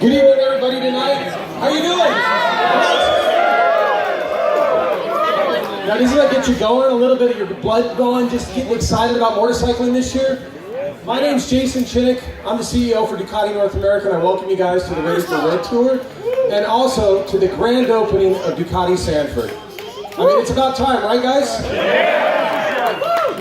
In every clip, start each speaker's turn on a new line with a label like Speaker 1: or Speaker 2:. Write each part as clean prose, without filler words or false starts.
Speaker 1: Good evening, everybody, tonight. How you doing? Now, doesn't that get you going? A little bit of your blood going, just getting excited about motorcycling this year? My name's Jason Chinnick. I'm the CEO for Ducati North America, and I welcome you guys to the Ready for Red Tour, and also to the grand opening of Ducati Sanford. I mean, it's about time, right, guys?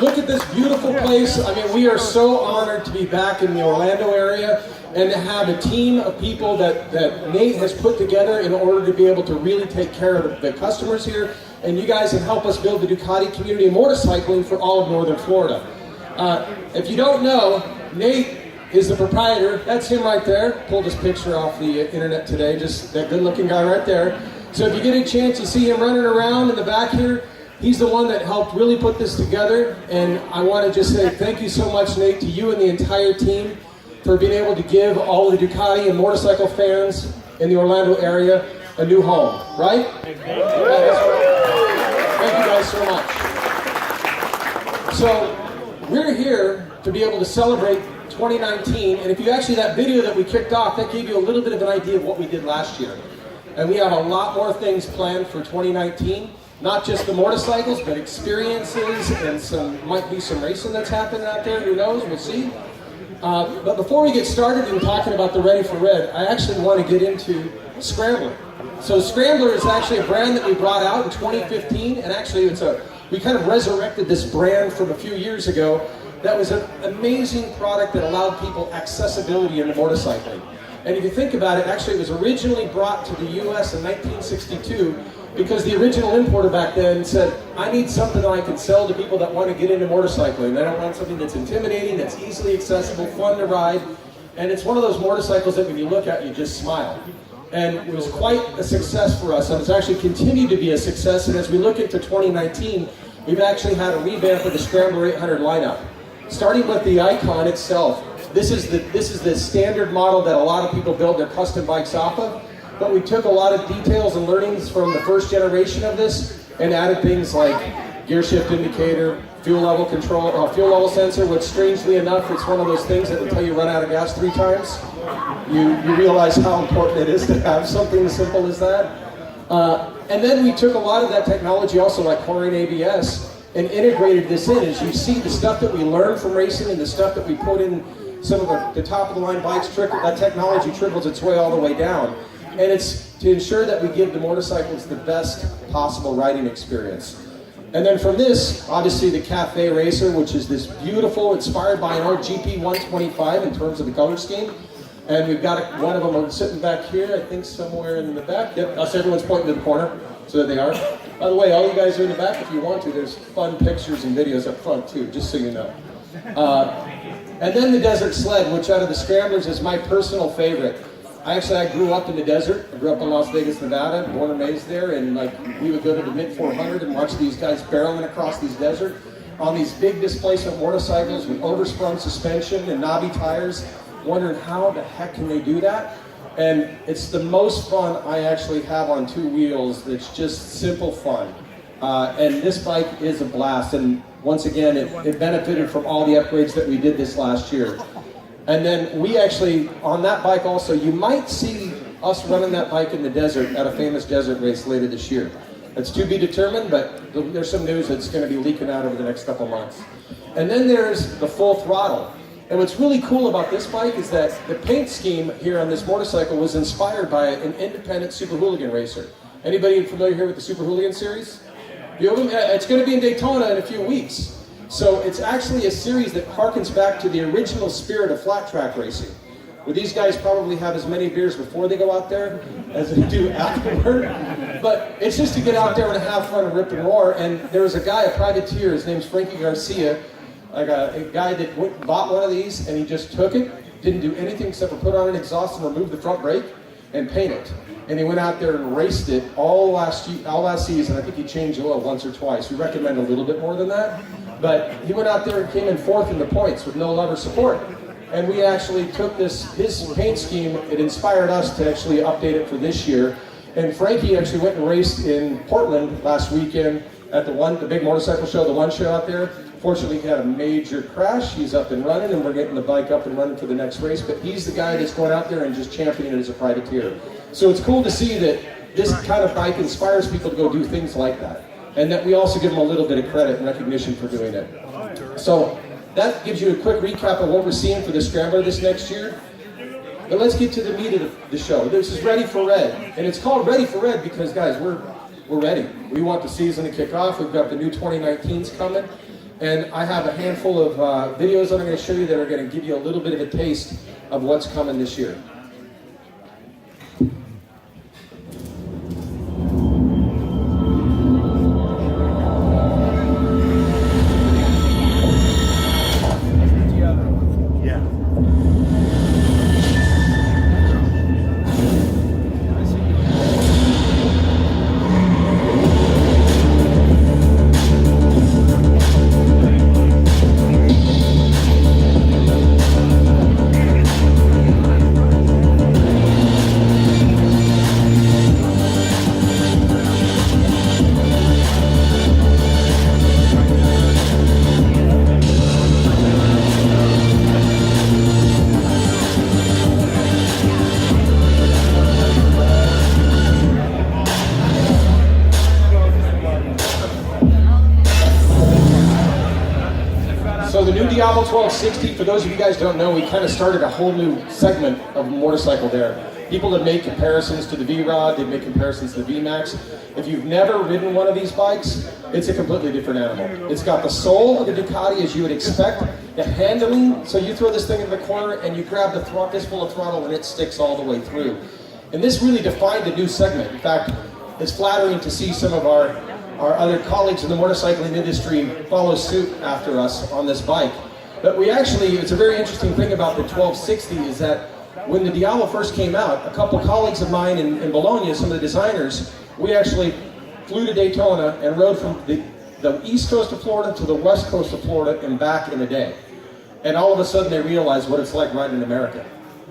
Speaker 1: Look at this beautiful place. I mean, we are so honored to be back in the Orlando area and to have a team of people that Nate has put together in order to be able to really take care of the customers here. And you guys have helped us build the Ducati community of motorcycling for all of Northern Florida. If you don't know, Nate is the proprietor. That's him right there. Pulled his picture off the internet today, just that good looking guy right there. So if you get a chance, you see him running around in the back here. He's the one that helped really put this together. And I want to just say thank you so much, Nate, to you and the entire team for being able to give all the Ducati and motorcycle fans in the Orlando area a new home, right? Yeah, that's right. Thank you guys so much. So we're here to be able to celebrate 2019, and if you actually, that video that we kicked off, that gave you a little bit of an idea of what we did last year. And we have a lot more things planned for 2019, not just the motorcycles, but experiences, and might be some racing that's happening out there, who knows, we'll see. But before we get started in talking about the Ready for Red, I actually want to get into Scrambler. So Scrambler is actually a brand that we brought out in 2015, and actually we kind of resurrected this brand from a few years ago. That was an amazing product that allowed people accessibility into motorcycling. And if you think about it, actually it was originally brought to the US in 1962 because the original importer back then said, I need something that I can sell to people that want to get into motorcycling. They don't want something that's intimidating, that's easily accessible, fun to ride. And it's one of those motorcycles that when you look at, you just smile. And it was quite a success for us, and it's actually continued to be a success. And as we look into 2019, we've actually had a revamp of the Scrambler 800 lineup. Starting with the Icon itself. This is the standard model that a lot of people build their custom bikes off of. But we took a lot of details and learnings from the first generation of this and added things like gear shift indicator, fuel level control, fuel level sensor, which strangely enough, it's one of those things that until you run out of gas 3 times, you realize how important it is to have something as simple as that. And then we took a lot of that technology also, like chlorine ABS, and integrated this in. As you see, the stuff that we learned from racing and the stuff that we put in some of the top of the line bikes, that technology trickles its way all the way down. And it's to ensure that we give the motorcycles the best possible riding experience. And then from this, obviously the Cafe Racer, which is this beautiful, inspired by an old GP 125 in terms of the color scheme. And we've got one of them sitting back here, I think somewhere in the back. Yep, us, everyone's pointing to the corner, so there they are. By the way, all you guys are in the back, if you want to, there's fun pictures and videos up front too, just so you know. And then the Desert Sled, which out of the Scramblers is my personal favorite. I grew up in the desert. I grew up in Las Vegas, Nevada, born and raised there, and we would go to the mid 400 and watch these guys barreling across these desert on these big displacement motorcycles with oversprung suspension and knobby tires, wondering how the heck can they do that? And it's the most fun I actually have on 2 wheels. It's just simple fun. And this bike is a blast, and once again, it benefited from all the upgrades that we did this last year. And then we actually, on that bike also, you might see us running that bike in the desert at a famous desert race later this year. It's to be determined, but there's some news that's going to be leaking out over the next couple months. And then there's the full throttle. And what's really cool about this bike is that the paint scheme here on this motorcycle was inspired by an independent Super Hooligan racer. Anybody familiar here with the Super Hooligan series? It's going to be in Daytona in a few weeks. So it's actually a series that harkens back to the original spirit of flat track racing, where these guys probably have as many beers before they go out there as they do afterward. But it's just to get out there and have fun and rip and roar. And there was a guy, a privateer, his name's Frankie Garcia, like a guy that bought one of these, and he just took it, didn't do anything except for put on an exhaust and remove the front brake and paint it. And he went out there and raced it all last season. I think he changed oil once or twice. We recommend a little bit more than that. But he went out there and came in fourth in the points with no lever support. And we actually took his paint scheme, it inspired us to actually update it for this year. And Frankie actually went and raced in Portland last weekend at the big motorcycle show, the one show out there. Fortunately, he had a major crash. He's up and running, and we're getting the bike up and running for the next race. But he's the guy that's going out there and just championing it as a privateer. So it's cool to see that this kind of bike inspires people to go do things like that. And that we also give them a little bit of credit and recognition for doing it. So that gives you a quick recap of what we're seeing for the Scrambler this next year. But let's get to the meat of the show. This is Ready for Red. And it's called Ready for Red because, guys, we're ready. We want the season to kick off. We've got the new 2019s coming. And I have a handful of videos that I'm going to show you that are going to give you a little bit of a taste of what's coming this year. So the new Diablo 1260, for those of you guys who don't know, we kind of started a whole new segment of motorcycle there. People have made comparisons to the V-Rod, they've made comparisons to the V-Max. If you've never ridden one of these bikes, it's a completely different animal. It's got the soul of the Ducati as you would expect, the handling, so you throw this thing in the corner and you grab the fistful of throttle and it sticks all the way through. And this really defined a new segment. In fact, it's flattering to see some of our other colleagues in the motorcycling industry follow suit after us on this bike. But we actually, it's a very interesting thing about the 1260 is that when the Diablo first came out, a couple colleagues of mine in Bologna, some of the designers, we actually flew to Daytona and rode from the east coast of Florida to the west coast of Florida and back in a day. And all of a sudden they realized what it's like riding in America.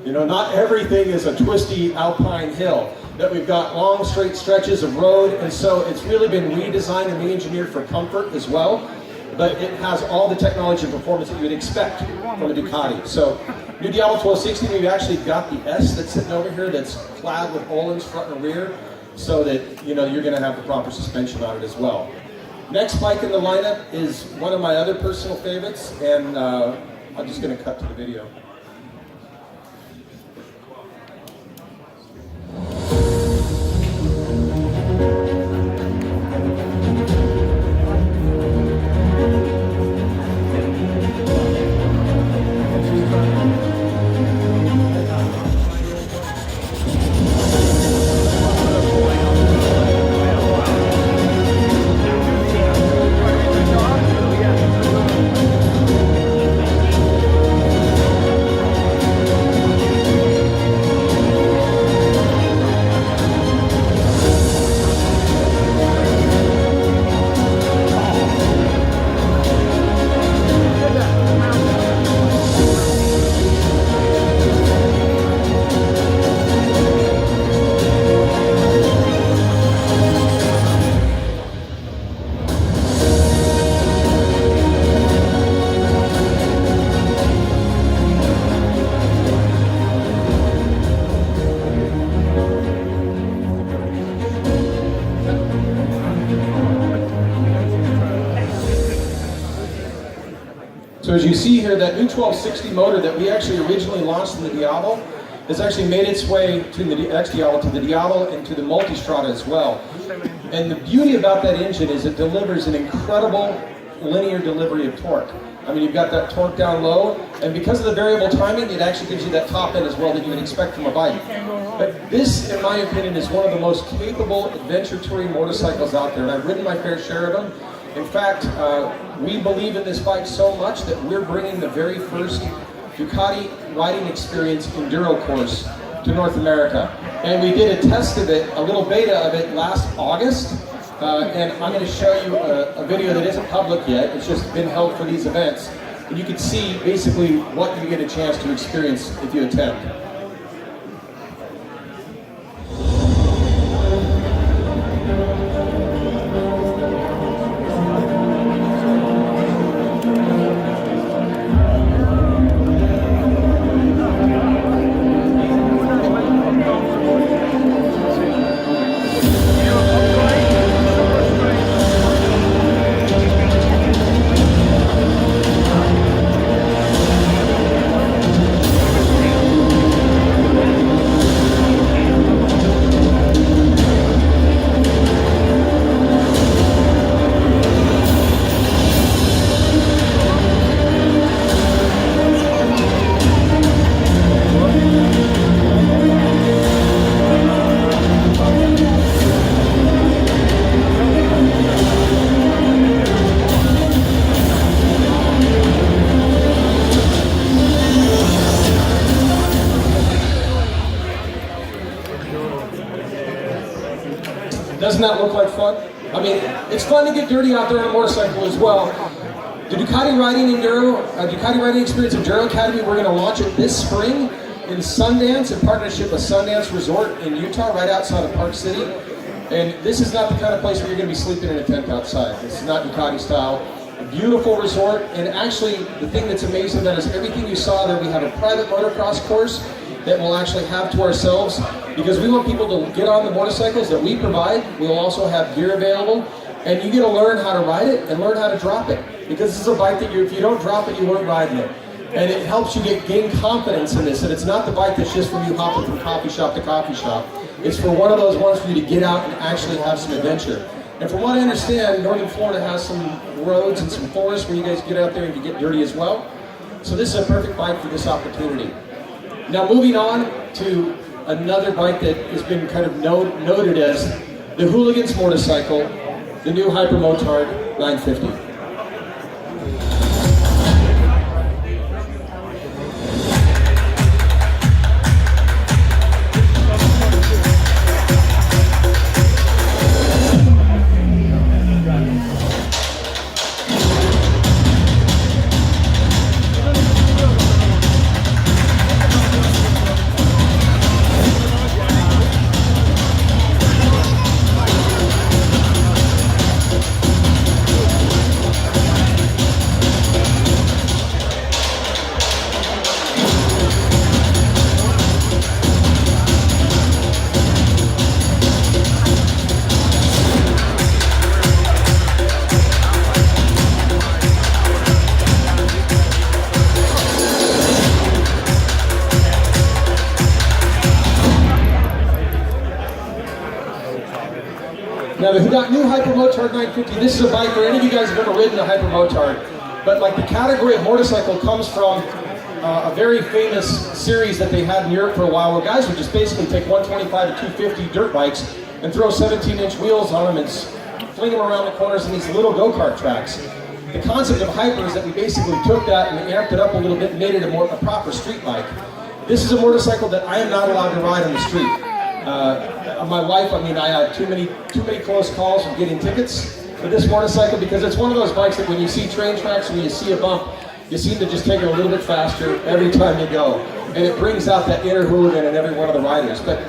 Speaker 1: You know, not everything is a twisty alpine hill. That we've got long straight stretches of road, and so it's really been redesigned and re-engineered for comfort as well, but it has all the technology and performance that you would expect from a Ducati. So new Diablo 1260, we've actually got the S that's sitting over here that's clad with Öhlins front and rear, so that you're going to have the proper suspension on it as well. Next bike in the lineup is one of my other personal favorites, and I'm just going to cut to the video. So as you see here, that new 1260 motor that we actually originally launched in the Diablo has actually made its way to the ex-Diablo, to the Diablo, and to the Multistrada as well. And the beauty about that engine is it delivers an incredible linear delivery of torque. I mean, you've got that torque down low, and because of the variable timing, it actually gives you that top end as well that you would expect from a bike. But this, in my opinion, is one of the most capable adventure touring motorcycles out there, and I've ridden my fair share of them. In fact, we believe in this bike so much that we're bringing the very first Ducati riding experience enduro course to North America. And we did a test of it, a little beta of it last August. And I'm going to show you a video that isn't public yet. It's just been held for these events. And you can see basically what you get a chance to experience if you attend. Doesn't that look like fun? I mean, it's fun to get dirty out there on a motorcycle as well. The Ducati Riding Enduro, Ducati Riding Experience Enduro Academy, we're going to launch it this spring in Sundance, in partnership with Sundance Resort in Utah, right outside of Park City. And this is not the kind of place where you're going to be sleeping in a tent outside. This is not Ducati style. A beautiful resort, and actually the thing that's amazing about it is everything you saw there, we have a private motocross course that we'll actually have to ourselves, because we want people to get on the motorcycles that we provide. We'll also have gear available, and you get to learn how to ride it and learn how to drop it, because this is a bike that if you don't drop it, you weren't riding it. And it helps you gain confidence in this, and it's not the bike that's just for you hopping from coffee shop to coffee shop. It's for one of those ones for you to get out and actually have some adventure. And from what I understand, Northern Florida has some roads and some forests where you guys get out there and you get dirty as well. So this is a perfect bike for this opportunity. Now moving on to another bike that has been kind of noted as the Hooligan's motorcycle, the new Hypermotard 950. Now the new Hypermotard 950, this is a bike where any of you guys have ever ridden a Hypermotard, but like the category of motorcycle comes from a very famous series that they had in Europe for a while, where guys would just basically take 125 to 250 dirt bikes and throw 17-inch wheels on them and fling them around the corners in these little go-kart tracks. The concept of Hyper is that we basically took that and amped it up a little bit and made it a proper street bike. This is a motorcycle that I am not allowed to ride on the street. My wife, I mean, I had too many close calls of getting tickets for this motorcycle, because it's one of those bikes that when you see train tracks and when you see a bump, you seem to just take it a little bit faster every time you go. And it brings out that inner hooligan in every one of the riders. But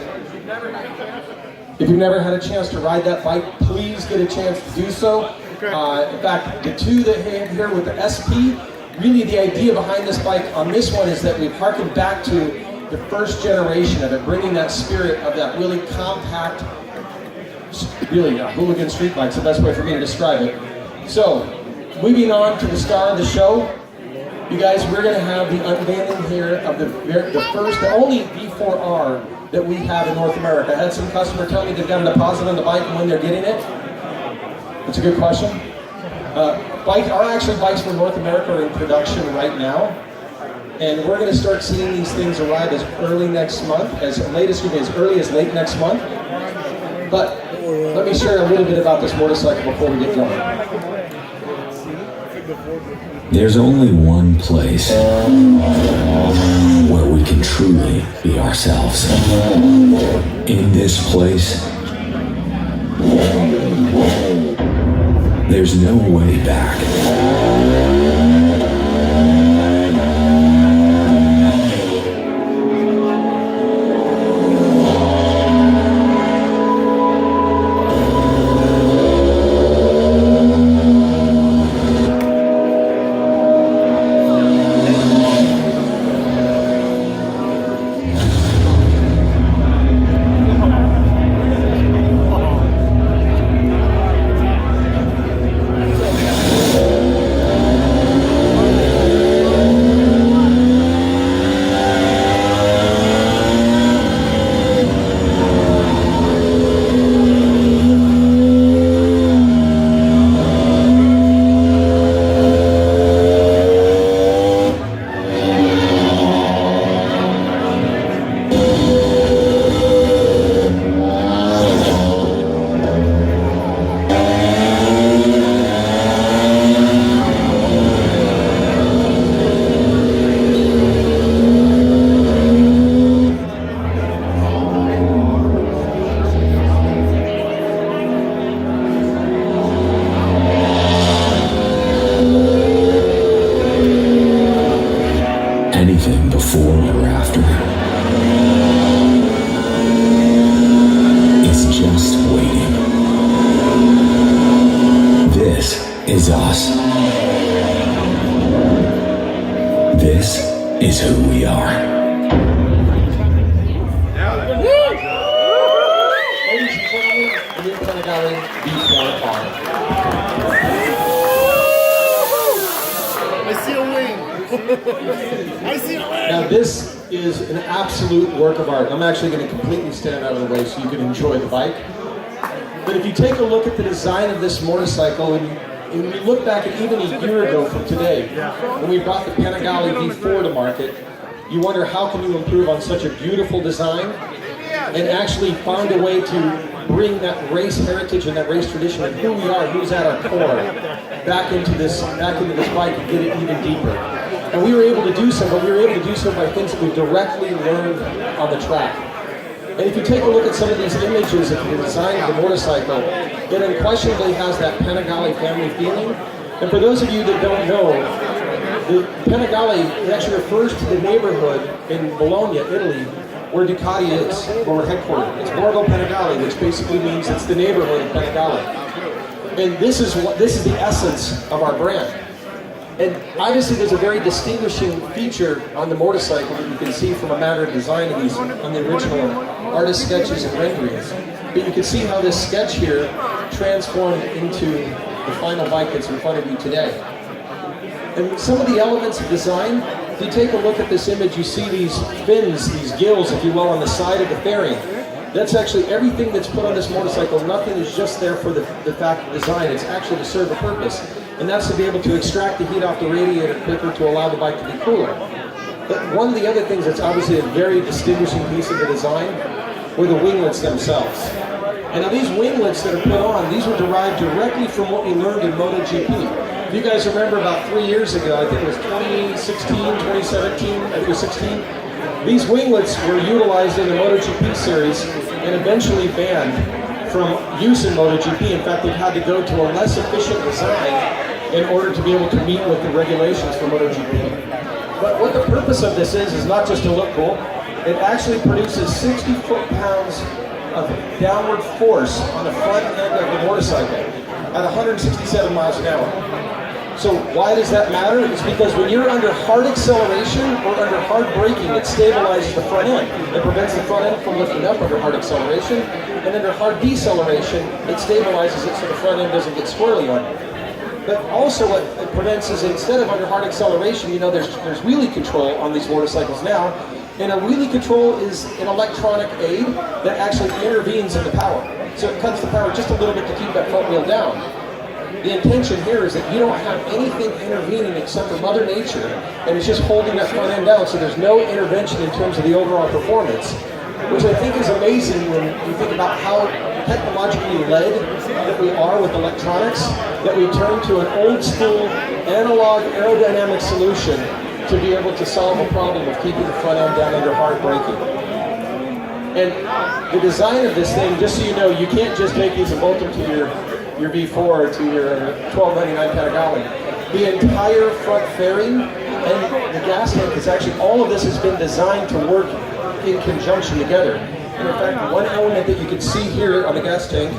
Speaker 1: if you've never had a chance to ride that bike, please get a chance to do so. In fact, the two that have here with the SP, really the idea behind this bike on this one is that we've harkened back to the first generation of it, bringing that spirit of that really compact, really hooligan street bike's the best way for me to describe it. So, moving on to the star of the show, You guys, we're going to have the unveiling here of the only V4R that we have in North America. I had some customer tell me they've got a deposit on the bike and when they're getting it. That's a good question. Our bikes from North America are in production right now. And we're going to start seeing these things arrive as early next month, as early as late next month. But let me share a little bit about this motorcycle before we get going.
Speaker 2: There's only one place where we can truly be ourselves. In this place, there's no way back. Anything before or after is just waiting. This is us. This is who we are.
Speaker 1: Ladies and gentlemen, the new Panigale V4R.
Speaker 3: I see a wing. I see a wing.
Speaker 1: Now this is an absolute work of art. I'm actually going to completely stand out of the way so you can enjoy the bike. But if you take a look at the design of this motorcycle, and you look back at even a year ago from today, when we brought the Panigale V4 to market, you wonder how can you improve on such a beautiful design and actually find a way to bring that race heritage and that race tradition and who we are, who's at our core, back into this bike and get it even deeper. And we were able to do so, but we were able to do so by things that we directly learned on the track. And if you take a look at some of these images of the design of the motorcycle, it unquestionably has that Panigale family feeling. And for those of you that don't know, the Panigale actually refers to the neighborhood in Bologna, Italy, where Ducati is, where we're headquartered. It's Borgo Panigale, which basically means it's the neighborhood of Panigale. And this is the essence of our brand. And obviously there's a very distinguishing feature on the motorcycle that you can see from a matter of design of these on the original artist sketches and renderings. But you can see how this sketch here transformed into the final bike that's in front of you today. And some of the elements of design, if you take a look at this image, you see these fins, these gills, if you will, on the side of the fairing. That's actually everything that's put on this motorcycle. Nothing is just there for the fact of design. It's actually to serve a purpose. And that's to be able to extract the heat off the radiator quicker to allow the bike to be cooler. But one of the other things that's obviously a very distinguishing piece of the design were the winglets themselves. And now these winglets that are put on, these were derived directly from what we learned in MotoGP. If you guys remember about 3 years ago, I think it was 2016, 2017, I think it was 16, these winglets were utilized in the MotoGP series and eventually banned from use in MotoGP. In fact, they've had to go to a less efficient design in order to be able to meet with the regulations for MotoGP. But what the purpose of this is not just to look cool. It actually produces 60 foot-pounds of downward force on the front end of the motorcycle at 167 miles an hour. So why does that matter? It's because when you're under hard acceleration or under hard braking, it stabilizes the front end. It prevents the front end from lifting up under hard acceleration. And under hard deceleration, it stabilizes it so the front end doesn't get squirrely on you. But also what it prevents is instead of under hard acceleration, you know, there's wheelie control on these motorcycles now. And a wheelie control is an electronic aid that actually intervenes in the power. So it cuts the power just a little bit to keep that front wheel down. The intention here is that you don't have anything intervening except for Mother Nature, and it's just holding that front end down, so there's no intervention in terms of the overall performance, which I think is amazing when you think about how technologically led that we are with electronics, that we turn to an old school analog aerodynamic solution to be able to solve a problem of keeping the front end down under hard braking. And the design of this thing, just so you know, you can't just take these and bolt them to your V4 or to your 1299 Panigale. The entire front fairing and the gas tank is actually, all of this has been designed to work in conjunction together. And in fact, one element that you can see here on the gas tank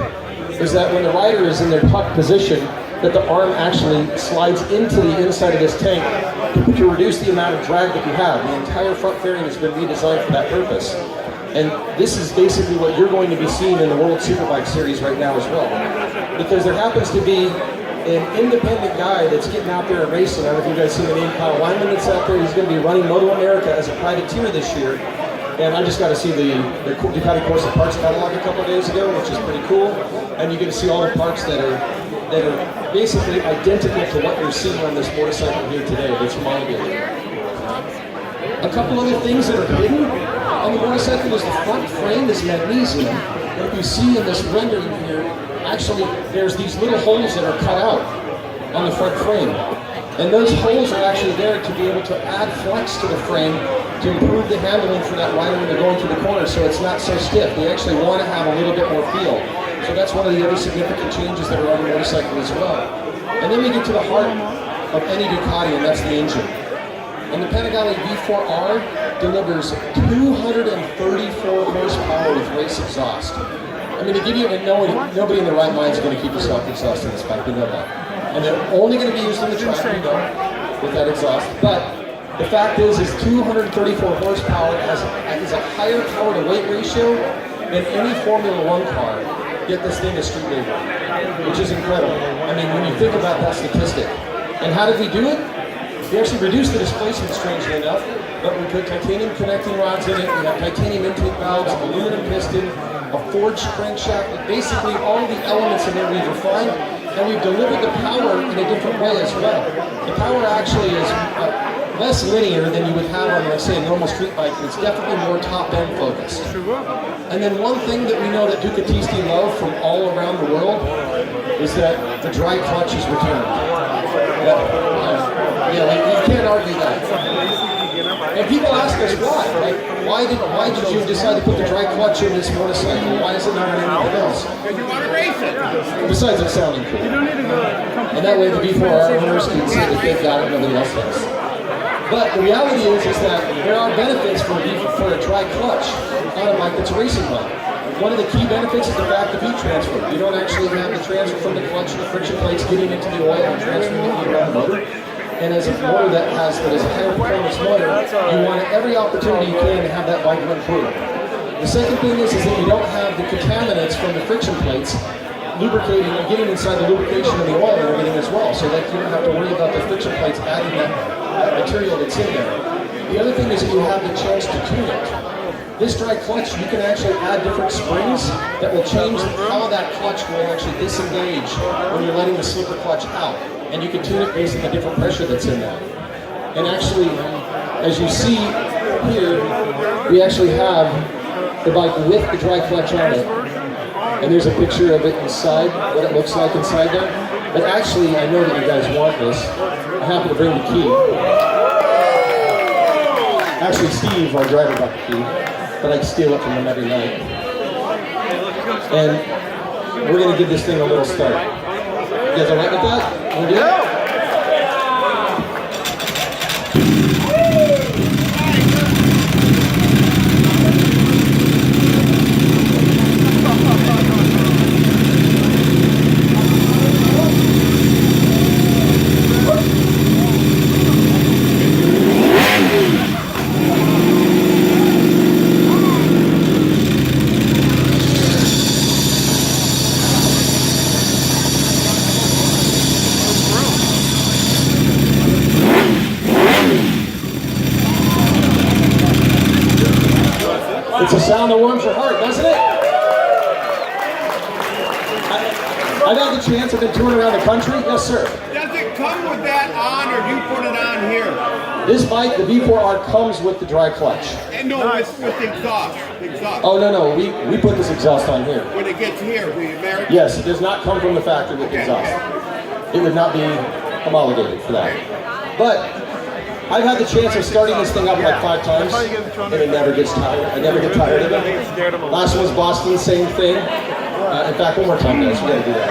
Speaker 1: is that when the rider is in their tucked position, that the arm actually slides into the inside of this tank to reduce the amount of drag that you have. The entire front fairing has been redesigned for that purpose. And this is basically what you're going to be seeing in the World Superbike Series right now as well. Because there happens to be an independent guy that's getting out there and racing. I don't know if you guys see the name Kyle Wyman that's out there. He's going to be running Moto America as a privateer this year. And I just got to see the Ducati Corsa parts catalog a couple of days ago, which is pretty cool. And you get to see all the parts that are basically identical to what you're seeing on this motorcycle here today. That's mind-blowing. A couple other things that are hidden on the motorcycle is the front frame is magnesium. And if you see in this rendering here, actually there's these little holes that are cut out on the front frame. And those holes are actually there to be able to add flex to the frame to improve the handling for that rider when they're going through the corner so it's not so stiff. They actually want to have a little bit more feel. So that's one of the other significant changes that are on the motorcycle as well. And then we get to the heart of any Ducati, and that's the engine. And the Panigale V4R delivers 234 horsepower with race exhaust. I mean, to give you, and nobody in their right mind is going to keep a stock exhaust in this bike, we know that. And they're only going to be used on the track, we know, with that exhaust. But the fact is 234 horsepower is a higher power to weight ratio than any Formula One car. Yet this thing is street legal, which is incredible. I mean, when you think about that statistic. And how did we do it? We actually reduced the displacement, strangely enough, but we put titanium connecting rods in it, we have titanium intake valves, aluminum piston, a forged crankshaft, basically all of the elements in there we've refined, and we've delivered the power in a different way as well. The power actually is less linear than you would have on, let's say, a normal street bike, but it's definitely more top-end focused. And then one thing that we know that Ducatisti love from all around the world is that the dry clutch is returned. You can't argue that. And people ask us why. Like, why did you decide to put the dry clutch in this motorcycle? Why is it not on anything else?
Speaker 3: Because you want to race it.
Speaker 1: Besides it sounding cool.
Speaker 3: You don't need to go.
Speaker 1: And that way the V4R owners can see that they've got it, nobody else does. But the reality is that there are benefits for a dry clutch on a bike that's a racing bike. One of the key benefits is the fact of heat transfer. You don't actually have the transfer from the clutch to the friction plates getting into the oil and transferring the heat around the motor. And as a motor that is a higher performance motor, you want every opportunity you can to have that bike run clean. The second thing is that you don't have the contaminants from the friction plates lubricating and getting inside the lubrication and the oil and everything as well, so that you don't have to worry about the friction plates adding that material that's in there. The other thing is that you have the chance to tune it. This dry clutch, you can actually add different springs that will change how that clutch will actually disengage when you're letting the slipper clutch out. And you can tune it based on the different pressure that's in that. And actually, as you see here, we actually have the bike with the dry clutch on it. And there's a picture of it inside, what it looks like inside there. But actually, I know that you guys want this. I happen to bring the key. Actually, Steve, our driver, got the key. But I steal it from him every night. And we're going to give this thing a little start. You guys all right with that? Want to do it? It's a sound that warms your heart, doesn't it? I've had the chance, I've been touring around the country. Yes, sir.
Speaker 3: Does it come with that on, or do you put it on here?
Speaker 1: This bike, the V4R, comes with the dry clutch.
Speaker 3: And no, with exhaust.
Speaker 1: Oh, no, we put this exhaust on here.
Speaker 3: When it gets here, the American.
Speaker 1: Yes, it does not come from the factory with the exhaust. It would not be homologated for that. But I've had the chance of starting this thing up like 5 times, and it never gets tired. I never get tired of it. Last one was Boston, same thing. In fact, one more time, guys, we gotta do that.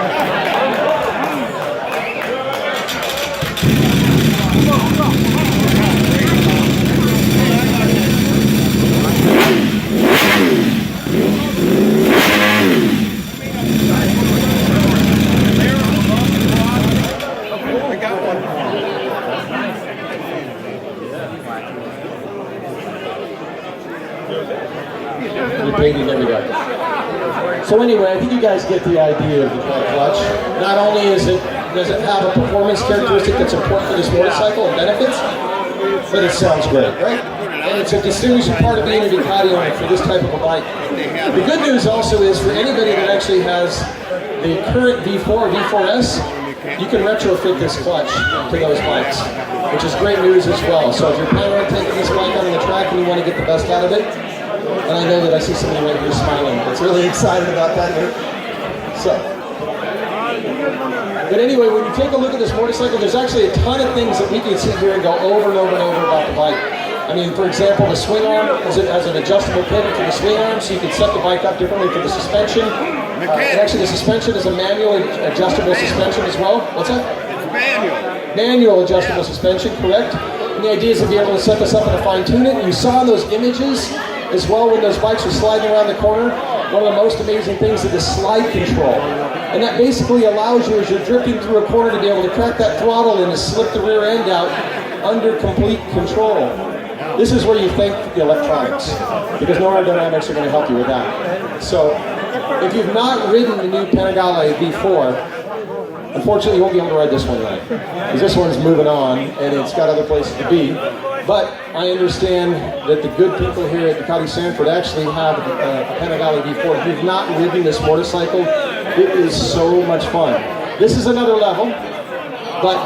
Speaker 3: I got one.
Speaker 1: You're paid, you never got it. So anyway, I think you guys get the idea of the clutch. Not only does it have a performance characteristic that's important for this motorcycle and benefits, but it sounds great, right? And it's a distinguishing part of being a Ducati owner for this type of a bike. The good news also is for anybody that actually has the current V4 or V4S, you can retrofit this clutch to those bikes, which is great news as well. So if you're planning on taking this bike out on the track and you want to get the best out of it, and I know that I see somebody right here smiling that's really excited about that. So, but anyway, when you take a look at this motorcycle, there's actually a ton of things that we can sit here and go over and over and over about the bike. I mean, for example, the swing arm has an adjustable pivot for the swing arm, so you can set the bike up differently for the suspension. And actually, the suspension is a manual adjustable suspension as well. What's that?
Speaker 3: It's manual.
Speaker 1: Manual adjustable suspension, correct? And the idea is to be able to set this up and to fine-tune it. You saw in those images as well when those bikes were sliding around the corner. One of the most amazing things is the slide control. And that basically allows you, as you're drifting through a corner, to be able to crack that throttle and to slip the rear end out under complete control. This is where you thank the electronics, because no aerodynamics are going to help you with that. So, if you've not ridden the new Panigale V4, unfortunately you won't be able to ride this one right, because this one's moving on and it's got other places to be. But I understand that the good people here at Ducati Sanford actually have a Panigale V4. If you've not ridden this motorcycle, it is so much fun. This is another level, but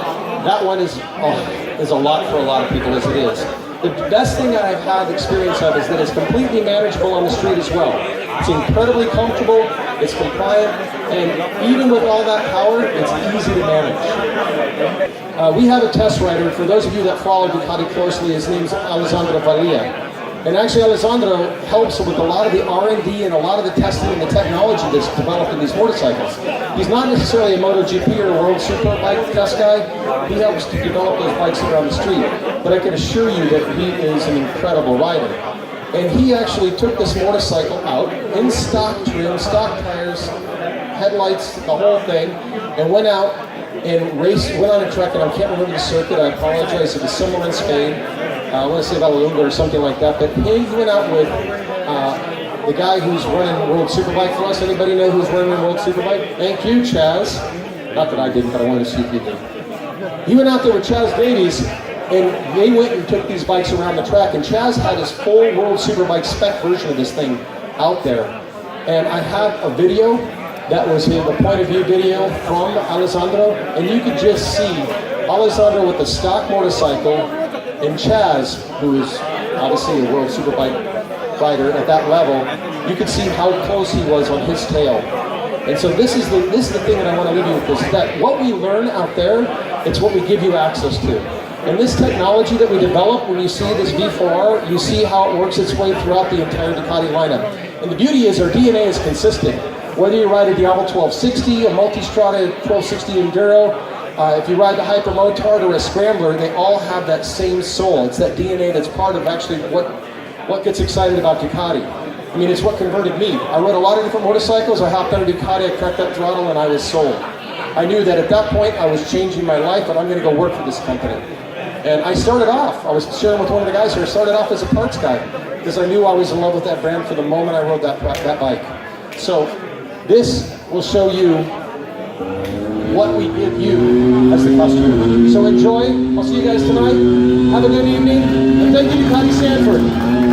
Speaker 1: that one is a lot for a lot of people as it is. The best thing that I've had experience of is that it's completely manageable on the street as well. It's incredibly comfortable, it's compliant, and even with all that power, it's easy to manage. We have a test rider. For those of you that follow Ducati closely, his name's Alessandro Valia. And actually Alessandro helps with a lot of the R&D and a lot of the testing and the technology that's developed in these motorcycles. He's not necessarily a MotoGP or a World Superbike test guy. He helps to develop those bikes around the street. But I can assure you that he is an incredible rider. And he actually took this motorcycle out in stock trim, stock tires, headlights, the whole thing, and went out and went on a track, and I can't remember the circuit, I apologize, it was somewhere in Spain. I want to say Valladolid or something like that, but he went out with the guy who's running World Superbike for us. Anybody know who's running World Superbike? Thank you, Chaz. Not that I didn't, but I wanted to see if you did. He went out there with Chaz Davies, and they went and took these bikes around the track, and Chaz had his full World Superbike spec version of this thing out there. And I have a video that was the point of view video from Alessandro, and you could just see Alessandro with the stock motorcycle, and Chaz, who is obviously a World Superbike rider at that level, you could see how close he was on his tail. And so this is the thing that I want to leave you with, is that what we learn out there, it's what we give you access to. And this technology that we develop, when you see this V4R, you see how it works its way throughout the entire Ducati lineup. And the beauty is our DNA is consistent. Whether you ride a Diablo 1260, a Multistrada 1260 Enduro, if you ride the Hyper Motard or a Scrambler, they all have that same soul. It's that DNA that's part of actually what gets excited about Ducati. I mean, it's what converted me. I rode a lot of different motorcycles. I hopped on a Ducati, I cracked that throttle, and I was sold. I knew that at that point I was changing my life, and I'm going to go work for this company. And I started off, I was sharing with one of the guys here, I started off as a parts guy, because I knew I was in love with that brand from the moment I rode that bike. So this will show you what we give you as the customer. So enjoy. I'll see you guys tonight. Have a good evening. And thank you, Ducati Sanford.